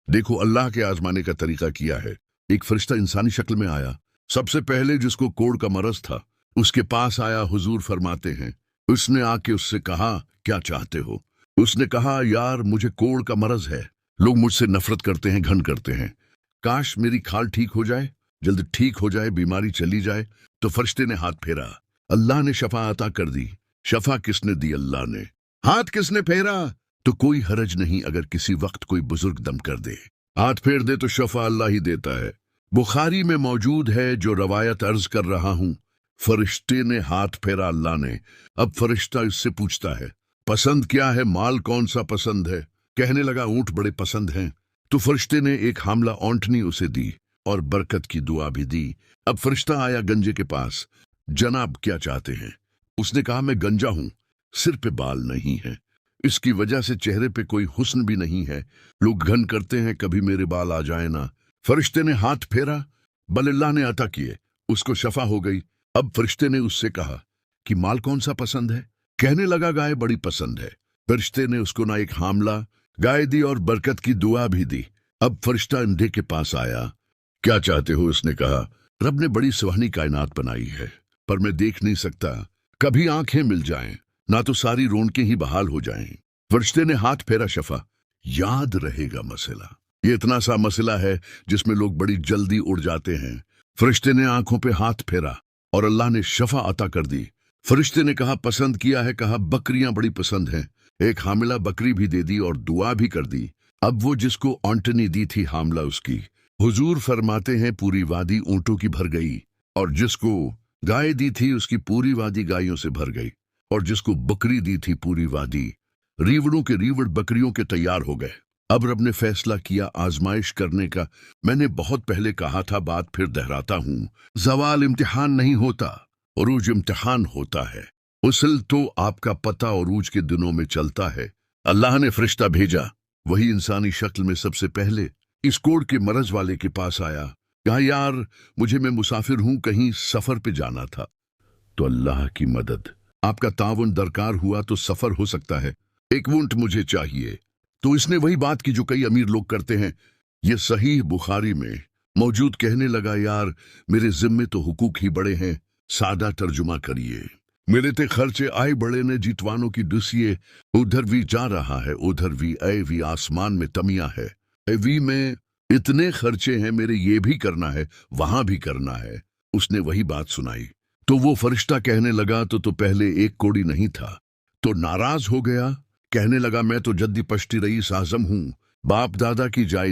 देखो अल्लाह के आजमाने का तरीका किया है। एक फरिश्ता इंसानी शक्ल में आया। सबसे पहले जिसको कोढ़ का मरज था उसके पास आया। हुजूर फरमाते हैं, उसने आके उससे कहा, क्या चाहते हो? उसने कहा, यार मुझे कोढ़ का मरज है। लोग मुझसे नफरत करते हैं, घन करते हैं। काश मेरी खाल ठीक हो जाए, जल्द ठीक हो जाए, बीमारी चली जाए। तो फरिश्ते ने हाथ फेरा, अल्लाह ने शफा अता कर दी। शफा किसने दी? अल्लाह ने। हाथ किसने फेरा? तो कोई हरज नहीं अगर किसी वक्त कोई बुजुर्ग दम कर दे, हाथ फेर दे तो शफा अल्लाह ही देता है। बुखारी में मौजूद है जो रवायत अर्ज कर रहा हूं। फरिश्ते ने हाथ फेरा, अल्लाह ने। अब फरिश्ता इससे पूछता है, पसंद क्या है? माल कौन सा पसंद है? कहने लगा, ऊंट बड़े पसंद हैं। तो फरिश्ते ने एक हामला ओंटनी उसे दी और बरकत की दुआ भी दी। अब फरिश्ता आया गंजे के पास, जनाब क्या चाहते हैं? उसने कहा, मैं गंजा हूं, सिर पे बाल नहीं है, इसकी वजह से चेहरे पे कोई हुस्न भी नहीं है। लोग घन करते हैं, कभी मेरे बाल आ जाए ना। फरिश्ते ने हाथ फेरा, बल अल्लाह ने अता किए, उसको शफा हो गई। अब फरिश्ते ने उससे कहा कि माल कौन सा पसंद है? कहने लगा, गाय बड़ी पसंद है। फरिश्ते ने उसको ना एक हामला गाय दी और बरकत की दुआ भी दी। अब फरिश्ता अंधे के पास आया, क्या चाहते हो? उसने कहा, रब ने बड़ी सुहानी कायनात बनाई है, पर मैं देख नहीं सकता। कभी आंखें मिल जाएं, ना तो सारी रौनकें ही बहाल हो जाएं। फरिश्ते ने हाथ फेरा, शफा। याद रहेगा मसला, ये इतना सा मसला है जिसमें लोग बड़ी जल्दी उड़ जाते हैं। फरिश्ते ने आंखों पे हाथ फेरा और अल्लाह ने शफा अता कर दी। फरिश्ते ने कहा, पसंद किया है? कहा, बकरियां बड़ी पसंद हैं। एक हामिला बकरी भी दे दी और दुआ भी कर दी। अब वो जिसको ओंटनी दी थी हामला उसकी, हुजूर फरमाते हैं पूरी वादी ऊंटों की भर गई, और जिसको गाय दी थी उसकी पूरी वादी गायों से भर गई, और जिसको बकरी दी थी पूरी वादी रीवड़ों के रीवड़ बकरियों के तैयार हो गए। अब रब ने फैसला किया आजमाइश करने का। मैंने बहुत पहले कहा था, बात फिर दोहराता हूं, जवाल इम्तिहान नहीं होता, उरूज इम्तिहान होता है। उसल तो आपका पता उरूज के दिनों में चलता है। अल्लाह ने फरिश्ता भेजा, वही इंसानी शक्ल में सबसे पहले इस कोढ़ के मरज वाले के पास आया। कहा, यार मैं मुसाफिर हूं, कहीं सफर पे जाना था, तो अल्लाह की मदद, आपका ताउन दरकार हुआ तो सफर हो सकता है, एक ऊंट मुझे चाहिए। तो इसने वही बात की जो कई अमीर लोग करते हैं। ये सही बुखारी में मौजूद। कहने लगा, यार मेरे जिम्मे तो हुकूक ही बड़े हैं, सादा तर्जुमा करिए। मेरे ते खर्चे आए बड़े ने, जीतवानों की दुसिए, उधर भी जा रहा है, उधर भी ऐ भी आसमान में तमिया है, ऐ वी में इतने खर्चे हैं मेरे, ये भी करना है, वहां भी करना है। उसने वही बात सुनाई। तो वो फरिश्ता कहने लगा, तो पहले एक कोड़ी नहीं था, तो नाराज हो गया। कहने लगा, मैं तो जद्दी पश्ती रईस आजम हूं, बाप दादा की जायदाद